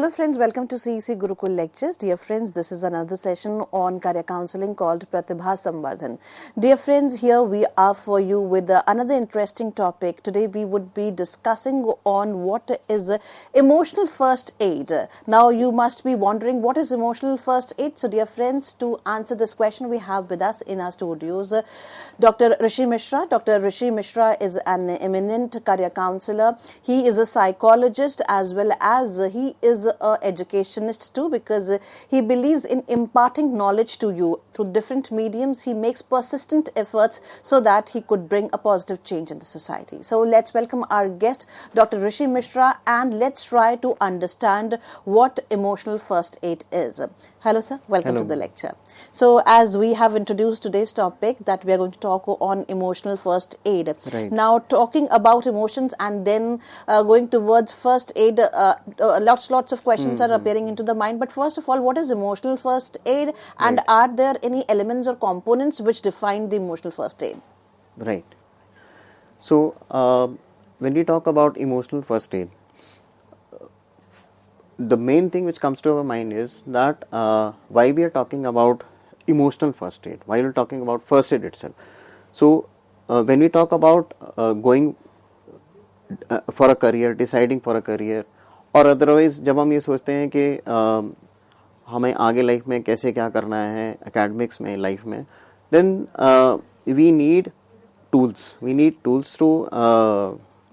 Hello friends, welcome to CEC Gurukul Lectures. Dear friends, this is another session on career counseling called Pratibha Samvardhan. Dear friends, here we are for you with another interesting topic. Today we would be discussing on what is emotional first aid. Now you must be wondering what is emotional first aid. So dear friends, to answer this question we have with us in our studios Dr. Rishi Mishra. Dr. Rishi Mishra is an eminent career counselor. He is a psychologist as well as he is a educationist too, because he believes in imparting knowledge to you through different mediums. He makes persistent efforts so that he could bring a positive change in the society. So let's welcome our guest, Dr. Rishi Mishra, and let's try to understand what emotional first aid is. Hello sir, welcome to the lecture. So as we have introduced today's topic that we are going to talk on emotional first aid. Right. Now talking about emotions and then going towards first aid, lots of questions are appearing into the mind. But first of all, what is emotional first aid, and Right. are there any elements or components which define the emotional first aid? Right. So, when we talk about emotional first aid, the main thing which comes to our mind is that why we are talking about emotional first aid, why we are talking about first aid itself. So, when we talk about going for a career, deciding for a career, और otherwise जब हम ये सोचते हैं कि हमें आगे life में कैसे क्या करना है एकेडमिक्स में लाइफ में, then we need tools to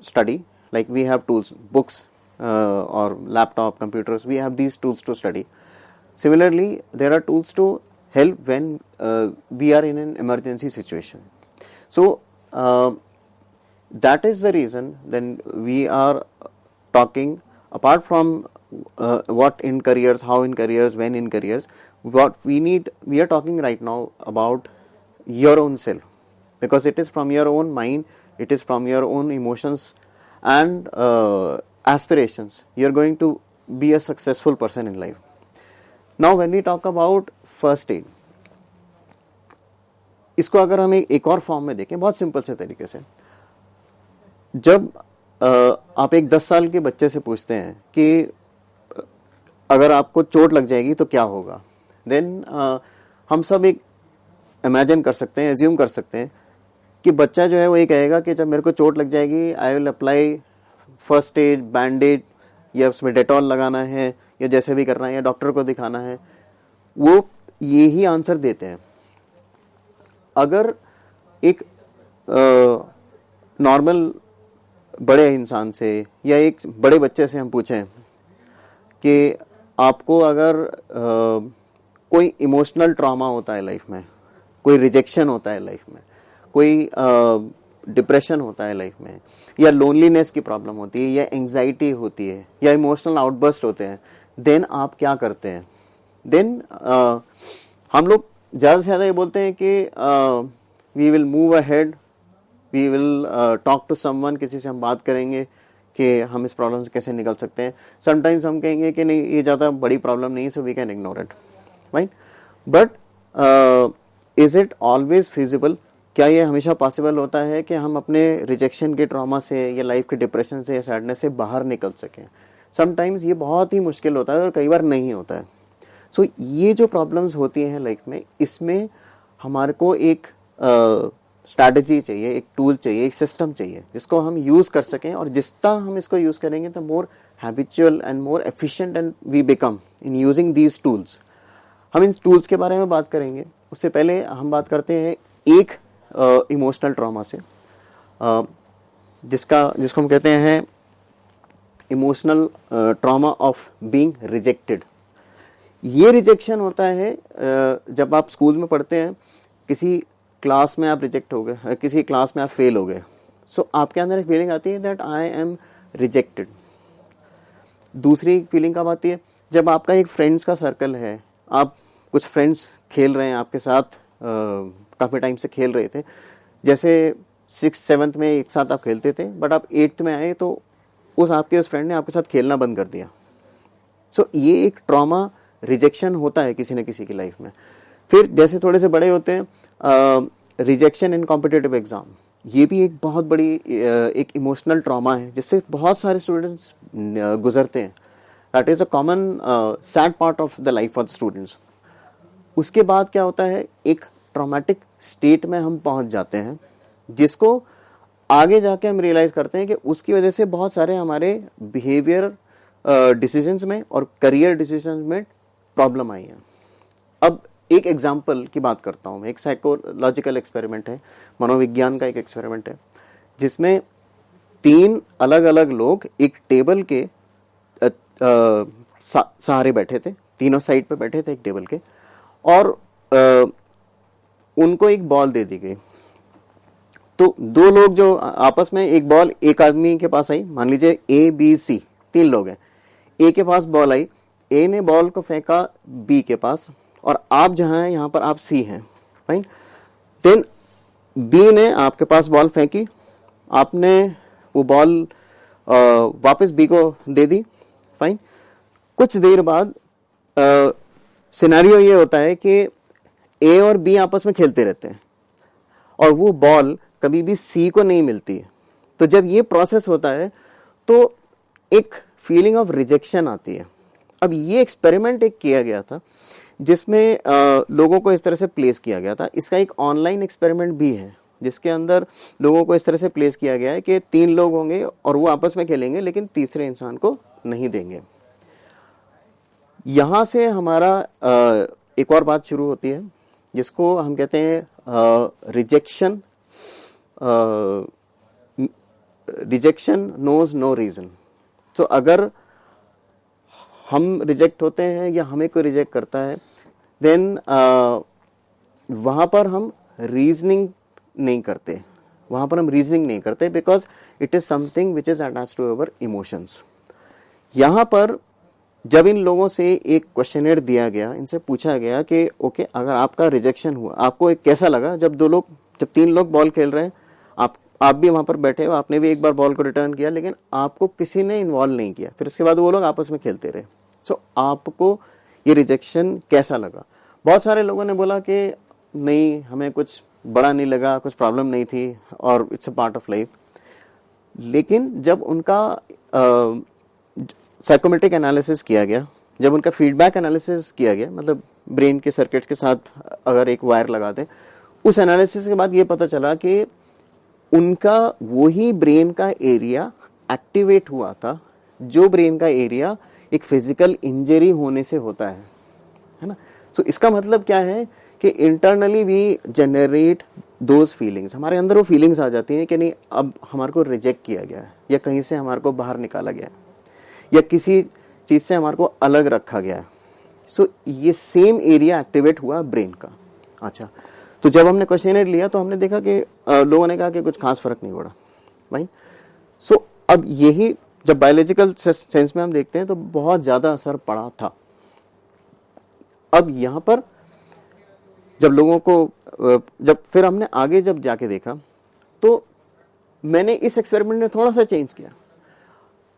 study. Like we have tools, books और laptop, computers, we have these tools to study. Similarly, there are tools to help when we are in an emergency situation. So that is the reason then we are talking, apart from what in careers, how in careers, when in careers, what we are talking right now about your own self, because it is from your own mind, it is from your own emotions and aspirations you are going to be a successful person in life. Now when we talk about first aid, इसको अगर हम एक और form में देखें बहुत simple से तरीके से, जब आप एक 10 साल के बच्चे से पूछते हैं कि अगर आपको चोट लग जाएगी तो क्या होगा, देन हम सब एक इमेजिन कर सकते हैं, एज्यूम कर सकते हैं कि बच्चा जो है वो ये कहेगा कि जब मेरे को चोट लग जाएगी I will apply first aid, bandaid, या उसमें डेटॉल लगाना है या जैसे भी करना है या डॉक्टर को दिखाना है. वो यही आंसर देते हैं. अगर एक नॉर्मल बड़े इंसान से या एक बड़े बच्चे से हम पूछें कि आपको अगर कोई इमोशनल ट्रॉमा होता है लाइफ में, कोई रिजेक्शन होता है लाइफ में, कोई डिप्रेशन होता है लाइफ में, या लोनलीनेस की प्रॉब्लम होती है, या एंजाइटी होती है, या इमोशनल आउटबर्स्ट होते हैं, देन आप क्या करते हैं? देन हम लोग ज़्यादा से ज़्यादा ये बोलते हैं कि we will move ahead, we will talk to someone, किसी से हम बात करेंगे कि हम इस प्रॉब्लम से कैसे निकल सकते हैं. समटाइम्स हम कहेंगे कि नहीं ये ज़्यादा बड़ी प्रॉब्लम नहीं है, so we can ignore it, right. But is it always feasible? क्या ये हमेशा पॉसिबल होता है कि हम अपने रिजेक्शन के ट्रॉमा से या लाइफ के डिप्रेशन से या सैडनेस से बाहर निकल सकें? समटाइम्स ये बहुत ही मुश्किल होता है और कई बार नहीं होता है. सो ये जो प्रॉब्लम्स होती हैं लाइफ में, इसमें हमारे को एक स्ट्रैटेजी चाहिए, एक टूल चाहिए, एक सिस्टम चाहिए जिसको हम यूज़ कर सकें, और जितना हम इसको यूज़ करेंगे तो more habitual and more efficient and we become in using these tools. हम इन टूल्स के बारे में बात करेंगे. उससे पहले हम बात करते हैं एक इमोशनल ट्रॉमा से, जिसको हम कहते हैं emotional trauma of being rejected. ये रिजेक्शन होता है जब आप स्कूल में पढ़ते हैं, किसी क्लास में आप रिजेक्ट हो गए, किसी क्लास में आप फेल हो गए, सो आपके अंदर एक फीलिंग आती है दैट आई एम रिजेक्टेड. दूसरी फीलिंग कब आती है? जब आपका एक फ्रेंड्स का सर्कल है, आप कुछ फ्रेंड्स खेल रहे हैं आपके साथ, काफ़ी टाइम से खेल रहे थे, जैसे 6th-7th में एक साथ आप खेलते थे, बट आप 8th में आए तो उस फ्रेंड ने आपके साथ खेलना बंद कर दिया. सो ये एक ट्रॉमा, रिजेक्शन होता है किसी न किसी की लाइफ में. फिर जैसे थोड़े से बड़े होते हैं, रिजेक्शन इन कॉम्पिटिटिव एग्जाम, ये भी एक बहुत बड़ी एक इमोशनल ट्रॉमा है जिससे बहुत सारे स्टूडेंट्स गुजरते हैं. That is a common sad part of the life of students. उसके बाद क्या होता है, एक ट्रॉमेटिक स्टेट में हम पहुंच जाते हैं, जिसको आगे जाके हम रियलाइज करते हैं कि उसकी वजह से बहुत सारे हमारे बिहेवियर डिसीजंस में और करियर डिसीजंस में प्रॉब्लम आई है। अब एक एग्जांपल की बात करता हूं, एक साइकोलॉजिकल एक्सपेरिमेंट है, मनोविज्ञान का एक एक्सपेरिमेंट है, जिसमें 3 अलग अलग लोग एक टेबल के सहारे बैठे थे, तीनों साइड पे बैठे थे एक टेबल के, और उनको एक बॉल दे दी गई। तो 2 लोग जो आपस में, एक बॉल एक आदमी के पास आई, मान लीजिए ए बी सी 3 लोग हैं, ए के पास बॉल आई, ए ने बॉल को फेंका बी के पास, और आप जहां हैं यहां पर आप सी हैं, फाइन। देन बी ने आपके पास बॉल फेंकी, आपने वो बॉल वापस बी को दे दी, फाइन। कुछ देर बाद सिनेरियो ये होता है कि ए और बी आपस में खेलते रहते हैं और वो बॉल कभी भी सी को नहीं मिलती है। तो जब ये प्रोसेस होता है तो एक फीलिंग ऑफ रिजेक्शन आती है। अब ये एक्सपेरिमेंट एक किया गया था जिसमें लोगों को इस तरह से प्लेस किया गया था। इसका एक ऑनलाइन एक्सपेरिमेंट भी है जिसके अंदर लोगों को इस तरह से प्लेस किया गया है कि 3 लोग होंगे और वो आपस में खेलेंगे, लेकिन तीसरे इंसान को नहीं देंगे। यहां से हमारा एक और बात शुरू होती है जिसको हम कहते हैं rejection. Rejection knows no reason. तो अगर हम रिजेक्ट होते हैं या हमें कोई रिजेक्ट करता है, देन वहां पर हम रीजनिंग नहीं करते, because it is something which is attached to our emotions. यहां पर जब इन लोगों से एक क्वेश्चनर दिया गया, इनसे पूछा गया कि ओके, अगर आपका रिजेक्शन हुआ, आपको एक कैसा लगा जब 3 लोग बॉल खेल रहे हैं, आप भी वहां पर बैठे हो, आपने भी एक बार बॉल को रिटर्न किया, लेकिन आपको किसी ने इन्वॉल्व नहीं किया, फिर उसके बाद वो लोग आपस में खेलते रहे। सो आपको ये रिजेक्शन कैसा लगा? बहुत सारे लोगों ने बोला कि नहीं, हमें कुछ बड़ा नहीं लगा, कुछ प्रॉब्लम नहीं थी और it's a part of life. लेकिन जब उनका साइकोमेट्रिक एनालिसिस किया गया, जब उनका फीडबैक एनालिसिस किया गया, मतलब ब्रेन के सर्किट्स के साथ अगर एक वायर लगा दें, उस एनालिसिस के बाद ये पता चला कि उनका वही ब्रेन का एरिया एक्टिवेट हुआ था जो ब्रेन का एरिया एक फिजिकल इंजरी होने से होता है ना। सो इसका मतलब क्या है कि internally we generate those feelings, हमारे अंदर वो फीलिंग्स आ जाती हैं कि नहीं, अब हमारे को रिजेक्ट किया गया है, या कहीं से हमारे को बाहर निकाला गया है, या किसी चीज से हमारे को अलग रखा गया है। सो ये सेम एरिया एक्टिवेट हुआ ब्रेन का। अच्छा, तो जब हमने क्वेश्चनर लिया तो हमने देखा कि लोगों ने कहा कि कुछ खास फर्क नहीं पड़ा, भाई। सो अब यही जब बायोलॉजिकल सेंस में हम देखते हैं तो बहुत ज्यादा असर पड़ा था। अब यहां पर जब लोगों को जब फिर हमने आगे जब जाके देखा तो मैंने इस एक्सपेरिमेंट में थोड़ा सा चेंज किया।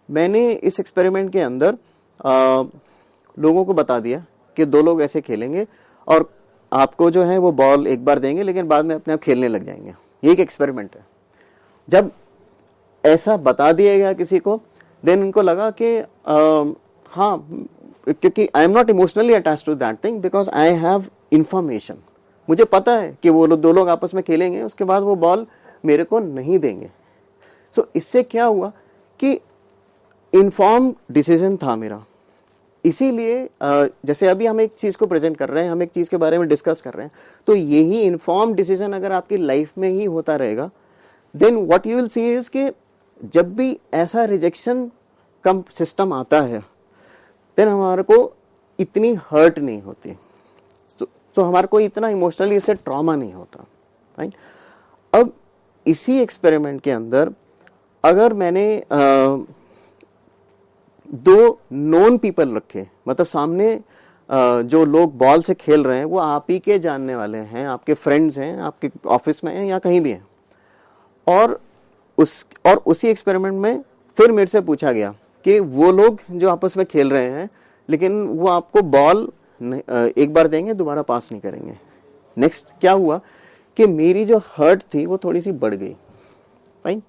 मैंने इस एक्सपेरिमेंट के अंदर लोगों को बता दिया कि 2 लोग ऐसे खेलेंगे और आपको जो है वो बॉल एक बार देंगे, लेकिन बाद में अपने आप खेलने लग जाएंगे। ये एक एक्सपेरिमेंट है। जब ऐसा बता दिया गया किसी को, देन उनको लगा कि हाँ, क्योंकि I am not emotionally attached to that thing because I have information. मुझे पता है कि वो 2 लोग आपस में खेलेंगे, उसके बाद वो बॉल मेरे को नहीं देंगे। सो इससे क्या हुआ कि इन्फॉर्म डिसीजन था मेरा। इसीलिए जैसे अभी हम एक चीज को प्रेजेंट कर रहे हैं, हम एक चीज के बारे में डिस्कस कर रहे हैं, तो यही इन्फॉर्म डिसीजन अगर आपकी लाइफ में ही होता रहेगा, then what you will see is कि जब भी ऐसा रिजेक्शन कम सिस्टम आता है, देन हमारे को इतनी हर्ट नहीं होती, तो हमारे को इतना इमोशनली इससे ट्रॉमा नहीं होता, राइट। अब इसी एक्सपेरिमेंट के अंदर अगर मैंने 2 नॉन पीपल रखे, मतलब सामने जो लोग बॉल से खेल रहे हैं वो आप ही के जानने वाले हैं, आपके फ्रेंड्स हैं, आपके ऑफिस में हैं या कहीं भी हैं, और उसी एक्सपेरिमेंट में फिर मेरे से पूछा गया कि वो लोग जो आपस में खेल रहे हैं, लेकिन वो आपको बॉल एक बार देंगे, दोबारा पास नहीं करेंगे। नेक्स्ट क्या हुआ कि मेरी जो हर्ट थी वो थोड़ी सी बढ़ गई, राइट।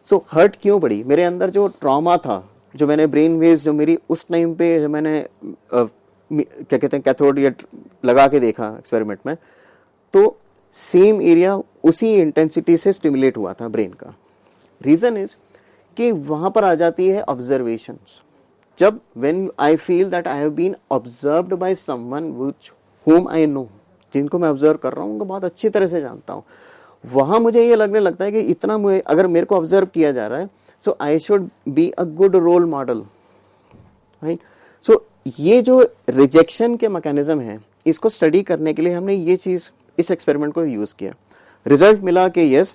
सो हर्ट क्यों बढ़ी? मेरे अंदर जो ट्रॉमा था जो मैंने ब्रेन वेव्स जो मेरी उस टाइम पे जो मैंने क्या कहते हैं कैथोड या लगा के देखा एक्सपेरिमेंट में, तो सेम एरिया उसी इंटेंसिटी से स्टिमुलेट हुआ था ब्रेन का। रीजन इज कि वहां पर आ जाती है ऑब्जर्वेशंस। जब when I feel that I have been observed by someone which whom I know, जिनको मैं ऑब्जर्व कर रहा हूँ उनको बहुत अच्छी तरह से जानता हूँ, वहां मुझे ये लगने लगता है कि इतना अगर मेरे को ऑब्जर्व किया जा रहा है, so I should be a good role model, right. सो ये जो रिजेक्शन के मैकेनिज्म है, इसको स्टडी करने के लिए हमने ये चीज इस एक्सपेरिमेंट को यूज किया। रिजल्ट मिला कि yes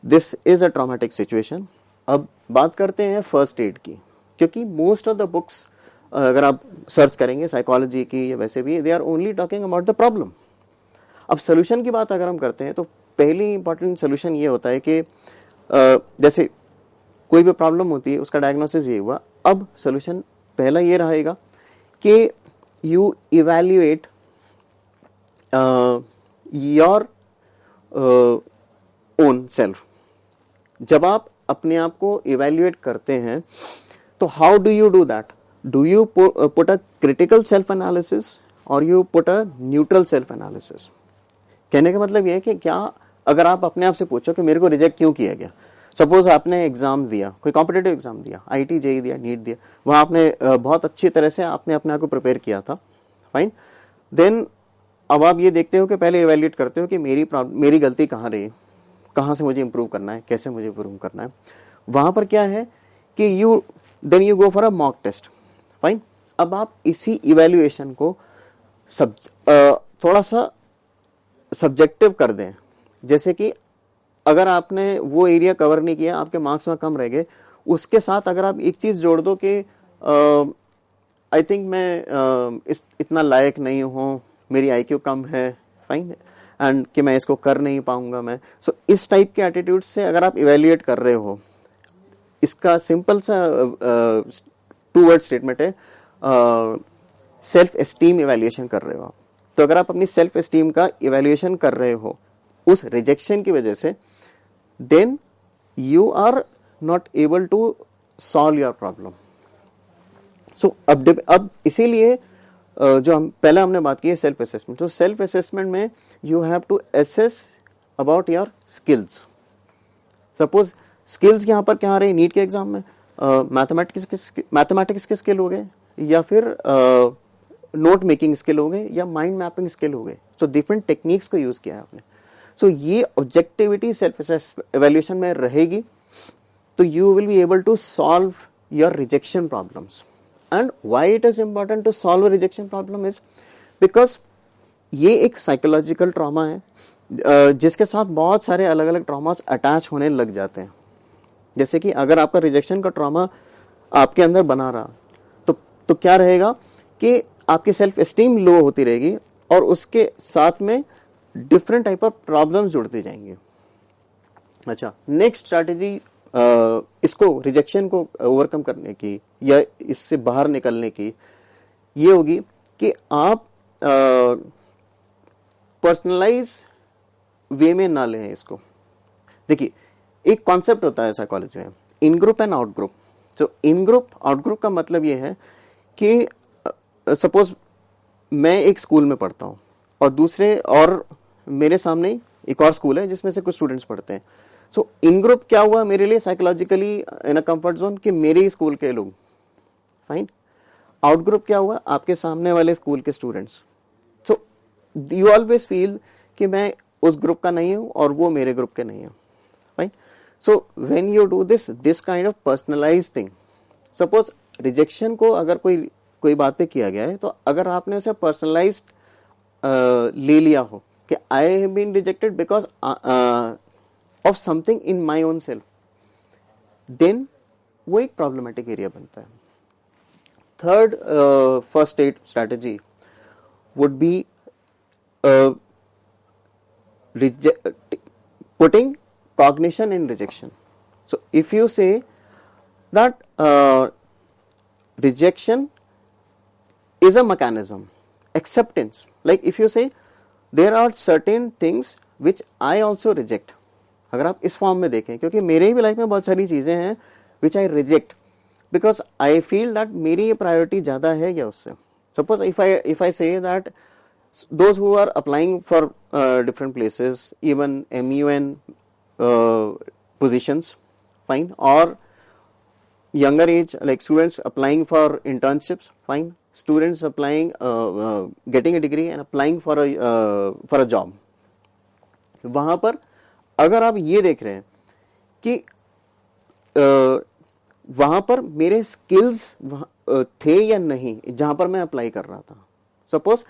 this is a traumatic situation. अब बात करते हैं फर्स्ट एड की, क्योंकि मोस्ट ऑफ द बुक्स अगर आप सर्च करेंगे साइकोलॉजी की या वैसे भी, they are only talking about the problem. अब सोल्यूशन की बात अगर हम करते हैं तो पहली इंपॉर्टेंट सोल्यूशन ये होता है कि जैसे कोई भी प्रॉब्लम होती है उसका डायग्नोसिस ये हुआ, अब सोल्यूशन पहला ये रहेगा कि you evaluate your own self. जब आप अपने आप को इवैल्यूएट करते हैं तो how do you do that? Do you put a critical self analysis और you put a neutral self analysis? कहने का मतलब यह है कि क्या अगर आप अपने आप से पूछो कि मेरे को रिजेक्ट क्यों किया गया, सपोज आपने एग्जाम दिया, कोई कॉम्पिटिटिव एग्जाम दिया, आईटी जेईई दिया, नीट दिया, वहां आपने बहुत अच्छी तरह से आपने अपने आप को प्रिपेयर किया था, फाइन। देन अब आप ये देखते हो कि पहले इवैल्यूएट करते हो कि मेरी गलती कहाँ रही, कहाँ से मुझे इंप्रूव करना है, कैसे मुझे इंप्रूव करना है। वहां पर क्या है कि then you go for a mock test, fine. अब आप इसी इवैल्यूएशन को थोड़ा सा सब्जेक्टिव कर दें, जैसे कि अगर आपने वो एरिया कवर नहीं किया, आपके मार्क्स में कम रह गए, उसके साथ अगर आप एक चीज जोड़ दो कि आई थिंक मैं इतना लायक नहीं हूँ, मेरी आईक्यू कम है, फाइन, एंड कि मैं इसको कर नहीं पाऊंगा मैं। सो इस टाइप के एटीट्यूड से अगर आप इवेल्युएट कर रहे हो, इसका सिंपल सा 2 वर्ड स्टेटमेंट है, सेल्फ एस्टीम इवेल्युएशन कर रहे हो आप। तो अगर आप अपनी सेल्फ एस्टीम का इवेल्युएशन कर रहे हो उस रिजेक्शन की वजह से, then you are not able to solve your problem. So अब इसीलिए जो हम पहले हमने बात की है सेल्फ असेसमेंट। तो सेल्फ असेसमेंट में you have to assess about your skills. Suppose skills यहां पर क्या आ रही है नीट के एग्जाम में, मैथमेटिक्स के स्किल हो गए, या फिर नोट मेकिंग स्किल हो गए, या माइंड मैपिंग स्किल हो गए। सो डिफरेंट टेक्निक्स को यूज किया है आपने। सो ये ऑब्जेक्टिविटी सेल्फ एवेल्यूशन में रहेगी, तो you will be able to solve your rejection problems. And why it is important to solve rejection problem is because ये एक साइकोलॉजिकल ट्रॉमा है जिसके साथ बहुत सारे अलग अलग ट्रॉमास अटैच होने लग जाते हैं। जैसे कि अगर आपका रिजेक्शन का ट्रॉमा आपके अंदर बना रहा, तो क्या रहेगा कि आपकी सेल्फ एस्टीम लो होती रहेगी और उसके साथ में डिफरेंट टाइप ऑफ प्रॉब्लम्स जुड़ते जाएंगे। अच्छा, नेक्स्ट स्ट्रैटेजी इसको रिजेक्शन को ओवरकम करने की या इससे बाहर निकलने की ये होगी कि आप पर्सनलाइज वे में ना लें इसको। देखिए, एक कॉन्सेप्ट होता है साइकोलॉजी में, इन ग्रुप एंड आउट ग्रुप। तो इन ग्रुप आउट ग्रुप का मतलब ये है कि सपोज मैं एक स्कूल में पढ़ता हूँ और मेरे सामने एक और स्कूल है जिसमें से कुछ स्टूडेंट्स पढ़ते हैं। सो इन ग्रुप क्या हुआ मेरे लिए psychologically in a comfort zone कि मेरे स्कूल के लोग, फाइन। आउट ग्रुप क्या हुआ, आपके सामने वाले स्कूल के students. So you always feel कि मैं उस ग्रुप का नहीं हूं और वो मेरे ग्रुप के नहीं है, fine. So when you do this kind of personalise thing, suppose rejection को अगर कोई बात पे किया गया है, तो अगर आपने उसे पर्सनलाइज ले लिया हो कि I have been rejected because of something in my own self, then वो एक प्रॉब्लमेटिक एरिया बनता है। Third first aid strategy would be putting cognition in rejection. So if you say that rejection is a mechanism, acceptance, like if you say there are certain things which I also reject, अगर आप इस form में देखें, क्योंकि मेरे भी life में बहुत सारी चीजें हैं which I reject, because I feel that मेरी ये प्रायोरिटी ज़्यादा है या उससे. Suppose if I say that those who are applying for different places, even MUN positions, fine, or younger age, like students applying for internships, fine, students applying getting a degree and applying for a job. वहां पर अगर आप ये देख रहे हैं कि वहां पर मेरे स्किल्स थे या नहीं जहां पर मैं अप्लाई कर रहा था. सपोज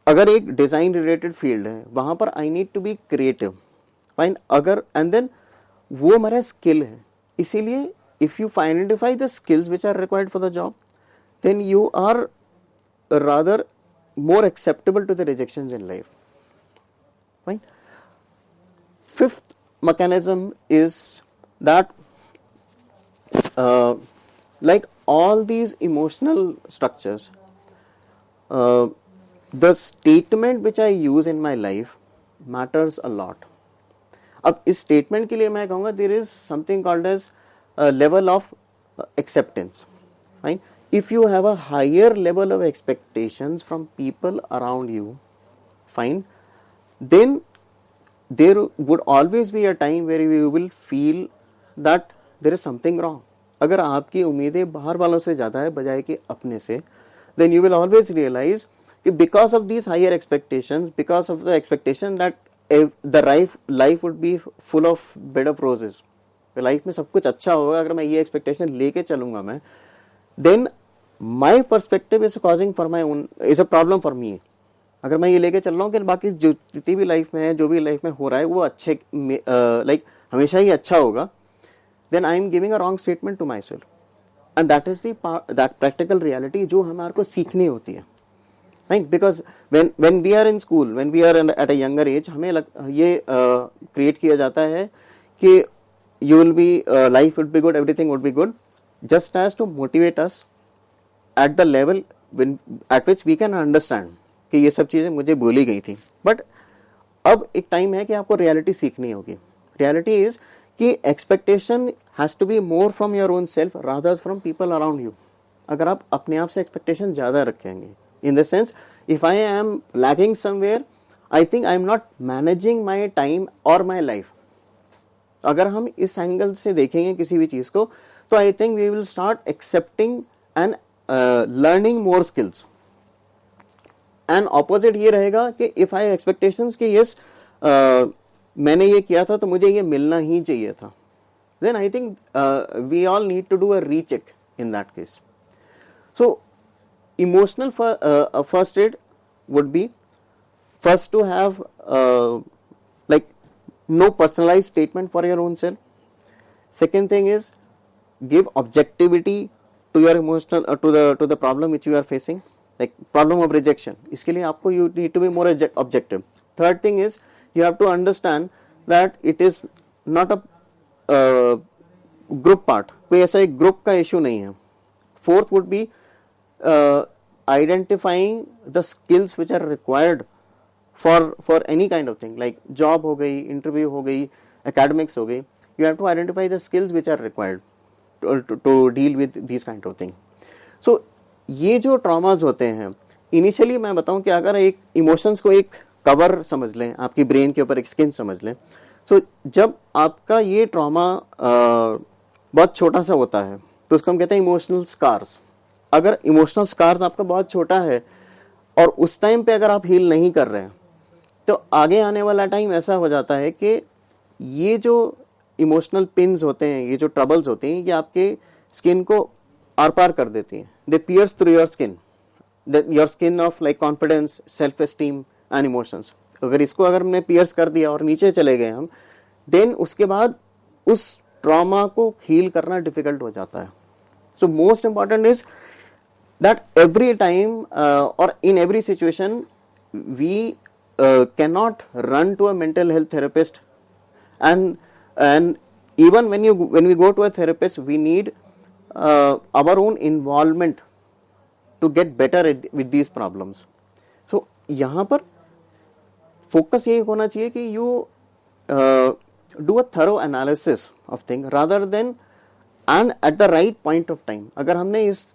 अगर एक डिजाइन रिलेटेड फील्ड है, वहां पर I need to be creative, fine, अगर एंड देन वो हमारा स्किल है. इसीलिए if you identify the skills which are required for the job, then you are rather more acceptable to the rejections in life. Fine. Fifth mechanism is that like all these emotional structures, the statement which I use in my life matters a lot. अब इस statement के लिए मैं कहूँगा there is something called as a level of acceptance. Right? If you have a higher level of expectations from people around you, fine, then there would always be a time where you will feel that there is something wrong. अगर आपकी उम्मीदें बाहर वालों से ज़्यादा है बजाय कि अपने से, then you will always realize कि because of these higher expectations, because of the expectation that the life would be full of bed of roses, life में सब कुछ अच्छा होगा, अगर मैं ये एक्सपेक्टेशन लेके चलूंगा मैं, then my perspective is causing for my own, is a problem for me. अगर मैं ये लेके चल रहा हूँ कि बाकी जो जितनी भी लाइफ में है, जो भी लाइफ में हो रहा है वो अच्छे लाइक हमेशा ही अच्छा होगा, then I am giving a wrong statement to my self. And that is that practical reality जो हमारे को सीखनी होती है. Right, because when we are in school, when we are at a younger age, हमें ये क्रिएट किया जाता है कि you will be life would be good, everything would be good, just as to motivate us at the level at which we can understand कि ये सब चीजें मुझे बोली गई थी. बट अब एक टाइम है कि आपको रियलिटी सीखनी होगी. रियलिटी इज कि expectation has to be more from your own self rather from people around you. अगर आप अपने आप से एक्सपेक्टेशन ज्यादा रखेंगे, in the sense if I am lacking somewhere, I think I am not managing my time और my life. अगर हम इस एंगल से देखेंगे किसी भी चीज को, तो I think we will start accepting and learning more skills. And opposite ये रहेगा कि इफ आई एक्सपेक्टेशंस कि यस मैंने ये किया था तो मुझे ये मिलना ही चाहिए था, then I think we all need to do a recheck in that case. So emotional first aid would be first to have like no personalized statement for your own self. Second thing is give objectivity to your emotional to the problem which you are facing, like problem of rejection. इसके लिए आपको you need to be more objective. Third thing is you have to understand that it is not a group part. कोई ऐसा एक group का issue नहीं है. Fourth would be identifying the skills which are required for any kind of thing, like job हो गई, interview हो गई, academics हो गई. You have to identify the skills which are required to deal with these kind of thing. So ये जो traumas होते हैं, initially मैं बताऊं कि अगर एक emotions को एक cover समझ लें, आपकी brain के ऊपर एक skin समझ लें, so जब आपका ये trauma बहुत छोटा सा होता है तो उसको हम कहते हैं emotional scars. अगर emotional scars आपका बहुत छोटा है और उस टाइम पे अगर आप heal नहीं कर रहे हैं, तो आगे आने वाला टाइम ऐसा हो जाता है कि ये जो इमोशनल पिन्स होते हैं, ये जो ट्रबल्स होते हैं, ये आपके स्किन को आर पार कर देती हैं. They pierce through your skin of like confidence, self esteem and emotions. अगर हमने पियर्स कर दिया और नीचे चले गए हम, देन उसके बाद उस ट्रॉमा को हील करना डिफिकल्ट हो जाता है. So most important is that every time और in every situation we cannot run to a mental health therapist, and even when we go to a therapist, we need our own involvement to get better with these problems. So यहाँ पर focus ये होना चाहिए कि you do a thorough analysis of things rather than and at the right point of time अगर हमने इस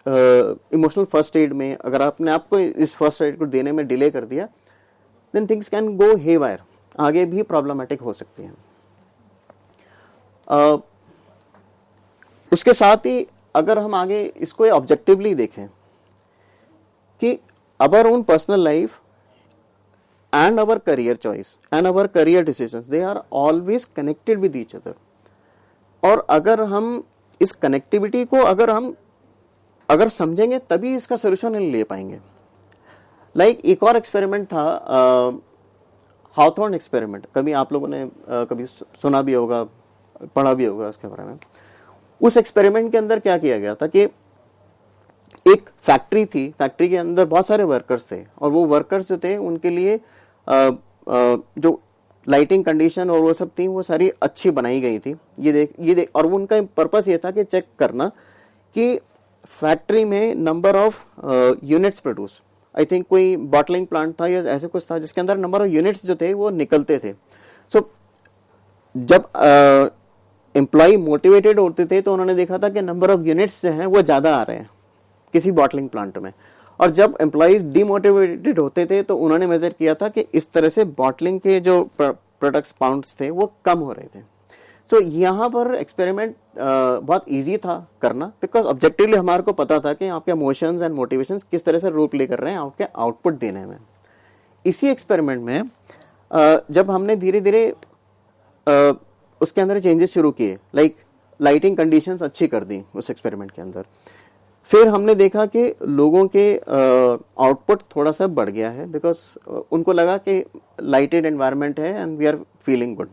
emotional first add में अगर आपने आपको इस फर्स्ट एड को देने में डिले कर दिया, then things can go haywire, आगे भी प्रॉब्लमेटिक हो सकती है। उसके साथ ही अगर हम आगे इसको ऑब्जेक्टिवली देखें कि our own personal life and our career choice and our career decisions, they are always connected with each other. और अगर हम इस कनेक्टिविटी को अगर समझेंगे तभी इसका सोल्यूशन ले पाएंगे। लाइक एक और एक्सपेरिमेंट था, हाउथॉर्न एक्सपेरिमेंट, कभी आप लोगों ने कभी सुना भी होगा, पढ़ा भी होगा उसके बारे में। उस एक्सपेरिमेंट के अंदर क्या किया गया था कि एक फैक्ट्री थी, फैक्ट्री के अंदर बहुत सारे वर्कर्स थे और वो वर्कर्स जो थे उनके लिए जो लाइटिंग कंडीशन और वो सब थी वो सारी अच्छी बनाई गई थी। ये देख और उनका पर्पस ये था कि चेक करना कि फैक्ट्री में number of units produce, I think कोई बॉटलिंग प्लांट था या ऐसे कुछ था जिसके अंदर नंबर ऑफ यूनिट्स जो थे वो निकलते थे। सो जब एम्प्लॉय मोटिवेटेड होते थे तो उन्होंने देखा था कि नंबर ऑफ यूनिट्स जो हैं वो ज्यादा आ रहे हैं किसी बॉटलिंग प्लांट में, और जब एम्प्लॉइज डिमोटिवेटेड होते थे तो उन्होंने मेजर किया था कि इस तरह से बॉटलिंग के जो प्रोडक्ट्स पाउंड्स थे वो कम हो रहे थे। सो यहाँ पर एक्सपेरिमेंट बहुत इजी था करना, बिकॉज ऑब्जेक्टिवली हमारे को पता था कि आपके इमोशंस एंड मोटिवेशंस किस तरह से रोल प्ले कर रहे हैं आपके आउटपुट देने में। इसी एक्सपेरिमेंट में जब हमने धीरे धीरे उसके अंदर चेंजेस शुरू किए, लाइक लाइटिंग कंडीशंस अच्छी कर दी उस एक्सपेरिमेंट के अंदर, फिर हमने देखा कि लोगों के आउटपुट थोड़ा सा बढ़ गया है, बिकॉज उनको लगा कि लाइटेड एनवायरनमेंट है and we are feeling good.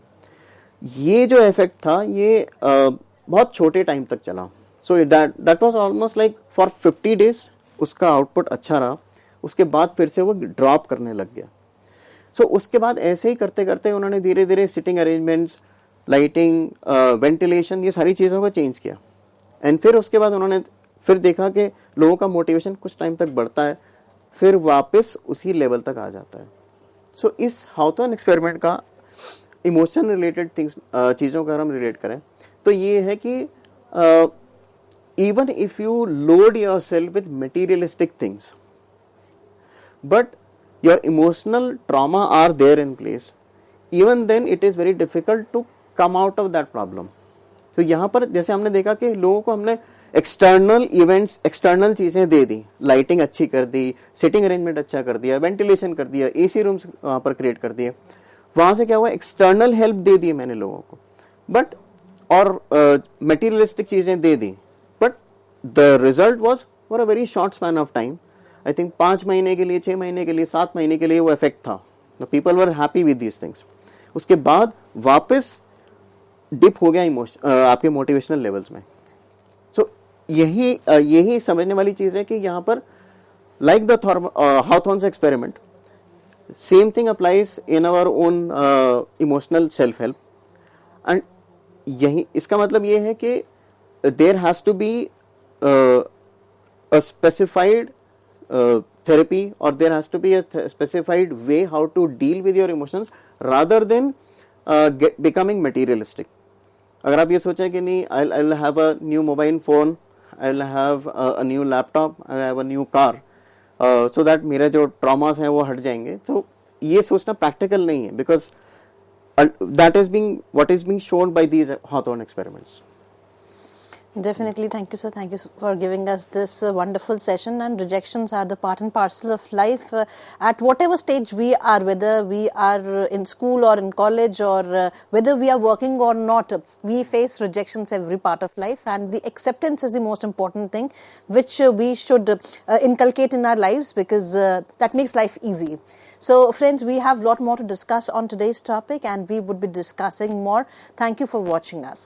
ये जो इफेक्ट था ये बहुत छोटे टाइम तक चला। So that was almost like for 50 days उसका आउटपुट अच्छा रहा, उसके बाद फिर से वो ड्रॉप करने लग गया। सो उसके बाद ऐसे ही करते करते उन्होंने धीरे धीरे सिटिंग अरेंजमेंट्स, लाइटिंग, वेंटिलेशन, ये सारी चीज़ों को चेंज किया। एंड फिर उसके बाद उन्होंने फिर देखा कि लोगों का मोटिवेशन कुछ टाइम तक बढ़ता है, फिर वापस उसी लेवल तक आ जाता है। सो इस हाउथॉर्न एक्सपेरिमेंट का इमोशन रिलेटेड थिंग्स, चीज़ों का हम रिलेट करें तो ये है कि even if you load yourself with materialistic things but your emotional trauma are there in place, even then it is very difficult to come out of that problem. तो यहाँ पर जैसे हमने देखा कि लोगों को हमने एक्सटर्नल इवेंट्स, एक्सटर्नल चीजें दे दी, लाइटिंग अच्छी कर दी, सिटिंग अरेंजमेंट अच्छा कर दिया, वेंटिलेशन कर दिया, एसी रूम्स वहां पर क्रिएट कर दिए, वहां से क्या हुआ, एक्सटर्नल हेल्प दे दी मैंने लोगों को, बट और मटेरियलिस्टिक चीजें दे दी, but the result was for a very short span of time. I think 5 महीने के लिए, 6 महीने के लिए, 7 महीने के लिए वो इफेक्ट था। People were happy with these things. उसके बाद वापस डिप हो गया आपके मोटिवेशनल लेवल्स में। सो यही समझने वाली चीज है कि यहाँ पर like the Hawthorne's experiment, same thing applies in our own emotional self help. And यही इसका मतलब ये है कि there has to be a specified therapy, or there has to be a specified way how to deal with your emotions rather than becoming materialistic. अगर आप ये सोचें कि नहीं, I'll have a new mobile phone, I'll have a new laptop, I'll have a new car, so that मेरे जो traumas हैं वो हट जाएंगे, तो ये सोचना practical नहीं है, because that is what is being shown by these Hawthorne experiments. Definitely. Thank you, sir. Thank you for giving us this wonderful session. And rejections are the part and parcel of life at whatever stage we are, whether we are in school or in college, or whether we are working or not. We face rejections every part of life, and the acceptance is the most important thing, which we should inculcate in our lives, because that makes life easy. So, friends, we have a lot more to discuss on today's topic, and we would be discussing more. Thank you for watching us.